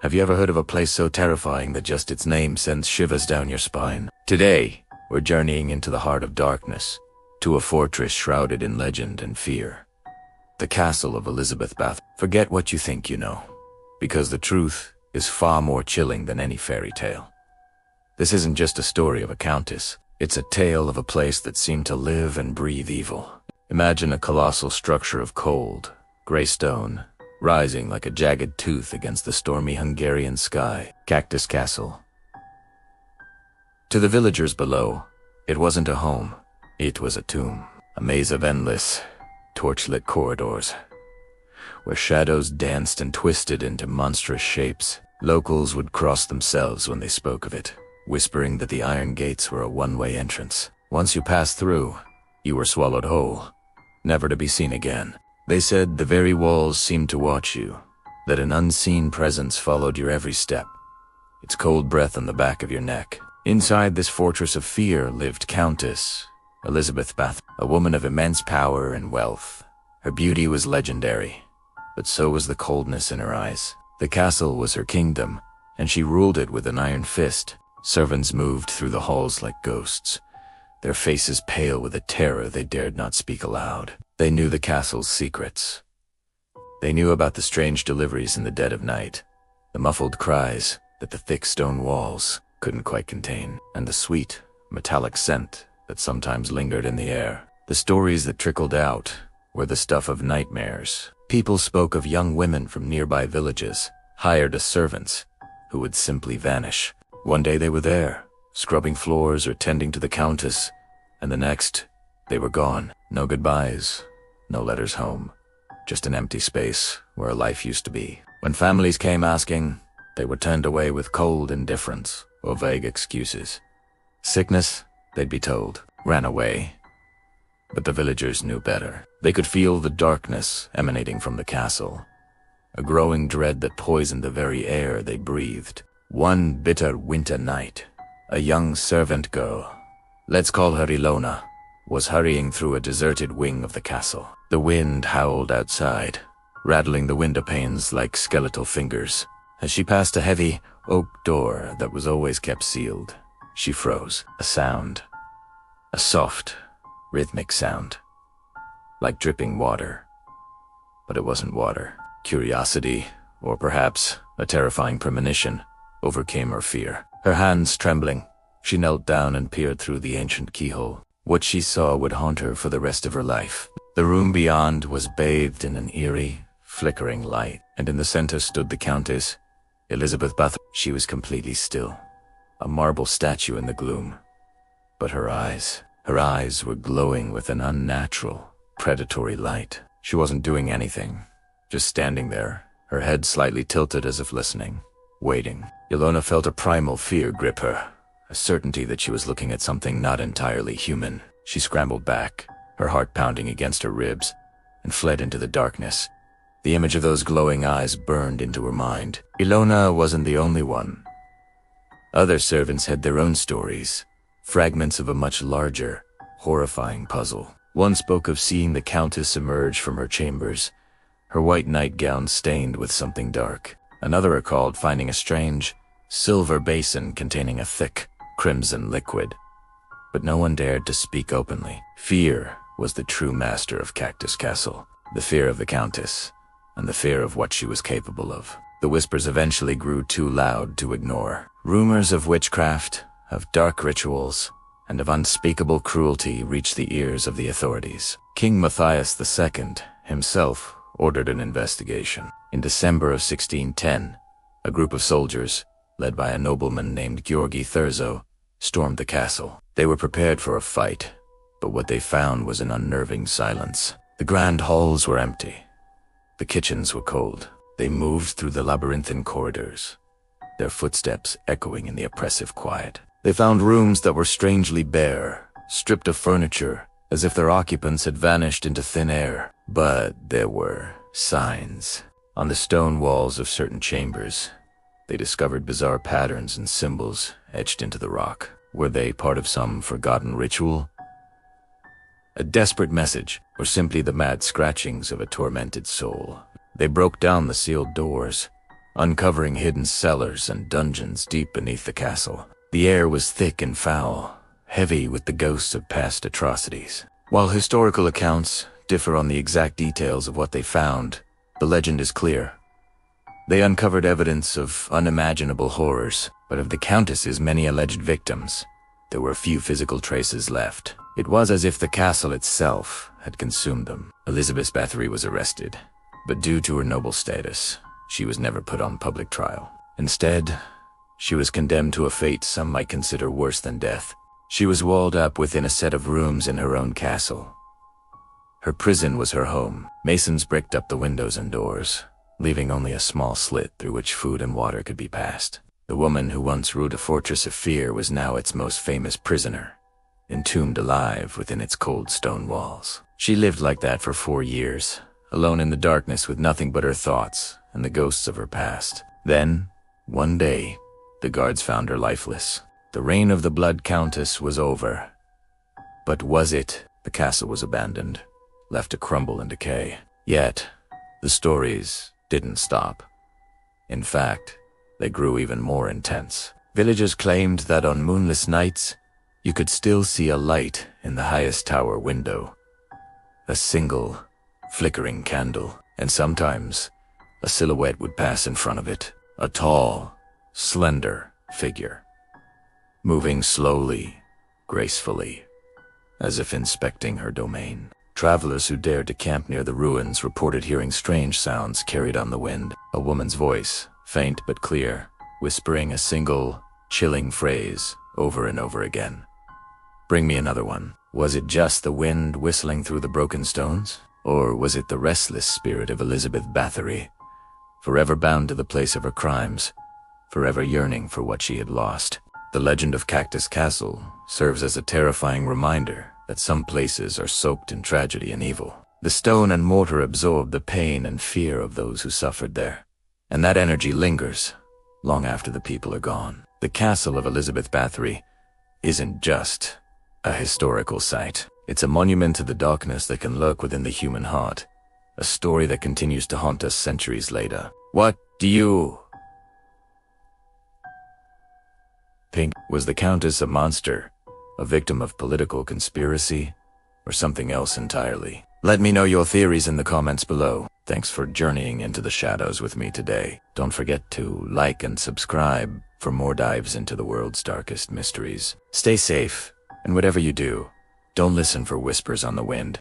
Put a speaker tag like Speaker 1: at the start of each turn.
Speaker 1: Have you ever heard of a place so terrifying that just its name sends shivers down your spine? Today, we're journeying into the heart of darkness, to a fortress shrouded in legend and fear. The castle of Elizabeth Bath. Forget what you think you know, because the truth is far more chilling than any fairy tale. This isn't just a story of a countess. It's a tale of a place that seemed to live and breathe evil. Imagine a colossal structure of cold, gray stone, rising like a jagged tooth against the stormy Hungarian sky. Cactus Castle. To the villagers below, it wasn't a home. It was a tomb. A maze of endless, torchlit corridors, where shadows danced and twisted into monstrous shapes. Locals would cross themselves when they spoke of it, whispering that the iron gates were a one-way entrance. Once you passed through, you were swallowed whole, never to be seen again. They said the very walls seemed to watch you, that an unseen presence followed your every step, its cold breath on the back of your neck. Inside this fortress of fear lived Countess Elizabeth Bath, a woman of immense power and wealth. Her beauty was legendary, but so was the coldness in her eyes. The castle was her kingdom, and she ruled it with an iron fist. Servants moved through the halls like ghosts, their faces pale with a terror they dared not speak aloud. They knew the castle's secrets. They knew about the strange deliveries in the dead of night, the muffled cries that the thick stone walls couldn't quite contain, and the sweet, metallic scent that sometimes lingered in the air. The stories that trickled out were the stuff of nightmares. People spoke of young women from nearby villages, hired as servants, who would simply vanish. One day they were there, scrubbing floors or tending to the countess, and the next, they were gone. No goodbyes, no letters home, just an empty space where a life used to be. When families came asking, they were turned away with cold indifference or vague excuses. Sickness, they'd be told, ran away. But the villagers knew better. They could feel the darkness emanating from the castle, a growing dread that poisoned the very air they breathed. One bitter winter night, a young servant girl, let's call her Ilona, was hurrying through a deserted wing of the castle. The wind howled outside, rattling the window panes like skeletal fingers. As she passed a heavy oak door that was always kept sealed, she froze. A sound, a soft, rhythmic sound, like dripping water. But it wasn't water. Curiosity, or perhaps a terrifying premonition, overcame her fear. Her hands trembling, she knelt down and peered through the ancient keyhole. What she saw would haunt her for the rest of her life. The room beyond was bathed in an eerie, flickering light, and in the center stood the Countess Elizabeth Bath. She was completely still, a marble statue in the gloom. But her eyes were glowing with an unnatural, predatory light. She wasn't doing anything, just standing there, her head slightly tilted as if listening, waiting. Ilona felt a primal fear grip her, a certainty that she was looking at something not entirely human. She scrambled back, her heart pounding against her ribs, and fled into the darkness. The image of those glowing eyes burned into her mind. Ilona wasn't the only one. Other servants had their own stories, fragments of a much larger, horrifying puzzle. One spoke of seeing the Countess emerge from her chambers, her white nightgown stained with something dark. Another recalled finding a strange, silver basin containing a thick, crimson liquid. But no one dared to speak openly. Fear was the true master of Cactus Castle, the fear of the Countess, and the fear of what she was capable of. The whispers eventually grew too loud to ignore. Rumors of witchcraft, of dark rituals, and of unspeakable cruelty reached the ears of the authorities. King Matthias II himself ordered an investigation. In December of 1610, a group of soldiers, led by a nobleman named Georgi Thurzo, stormed the castle. They were prepared for a fight, but what they found was an unnerving silence. The grand halls were empty. The kitchens were cold. They moved through the labyrinthine corridors, their footsteps echoing in the oppressive quiet. They found rooms that were strangely bare, stripped of furniture, as if their occupants had vanished into thin air. But there were signs. On the stone walls of certain chambers, they discovered bizarre patterns and symbols etched into the rock. Were they part of some forgotten ritual? A desperate message, or simply the mad scratchings of a tormented soul? They broke down the sealed doors, uncovering hidden cellars and dungeons deep beneath the castle. The air was thick and foul, heavy with the ghosts of past atrocities. While historical accounts differ on the exact details of what they found, the legend is clear. They uncovered evidence of unimaginable horrors, but of the Countess's many alleged victims, there were few physical traces left. It was as if the castle itself had consumed them. Elizabeth Bathory was arrested, but due to her noble status, she was never put on public trial. Instead, she was condemned to a fate some might consider worse than death. She was walled up within a set of rooms in her own castle. Her prison was her home. Masons bricked up the windows and doors, leaving only a small slit through which food and water could be passed. The woman who once ruled a fortress of fear was now its most famous prisoner, entombed alive within its cold stone walls. She lived like that for 4 years, alone in the darkness with nothing but her thoughts and the ghosts of her past. Then, one day, the guards found her lifeless. The reign of the Blood Countess was over. But was it? The castle was abandoned, left to crumble and decay. Yet, the stories didn't stop. In fact, they grew even more intense. Villagers claimed that on moonless nights, you could still see a light in the highest tower window. A single, flickering candle, and sometimes a silhouette would pass in front of it. A tall, slender figure, moving slowly, gracefully, as if inspecting her domain. Travelers who dared to camp near the ruins reported hearing strange sounds carried on the wind. A woman's voice, faint but clear, whispering a single, chilling phrase over and over again. Bring me another one. Was it just the wind whistling through the broken stones? Or was it the restless spirit of Elizabeth Bathory, forever bound to the place of her crimes, forever yearning for what she had lost? The legend of Cactus Castle serves as a terrifying reminder that some places are soaked in tragedy and evil. The stone and mortar absorb the pain and fear of those who suffered there, and that energy lingers long after the people are gone. The castle of Elizabeth Bathory isn't just a historical site. It's a monument to the darkness that can lurk within the human heart, a story that continues to haunt us centuries later. What do you think? Was the Countess a monster, a victim of political conspiracy, or something else entirely? Let me know your theories in the comments below. Thanks for journeying into the shadows with me today. Don't forget to like and subscribe for more dives into the world's darkest mysteries. Stay safe, and whatever you do, don't listen for whispers on the wind.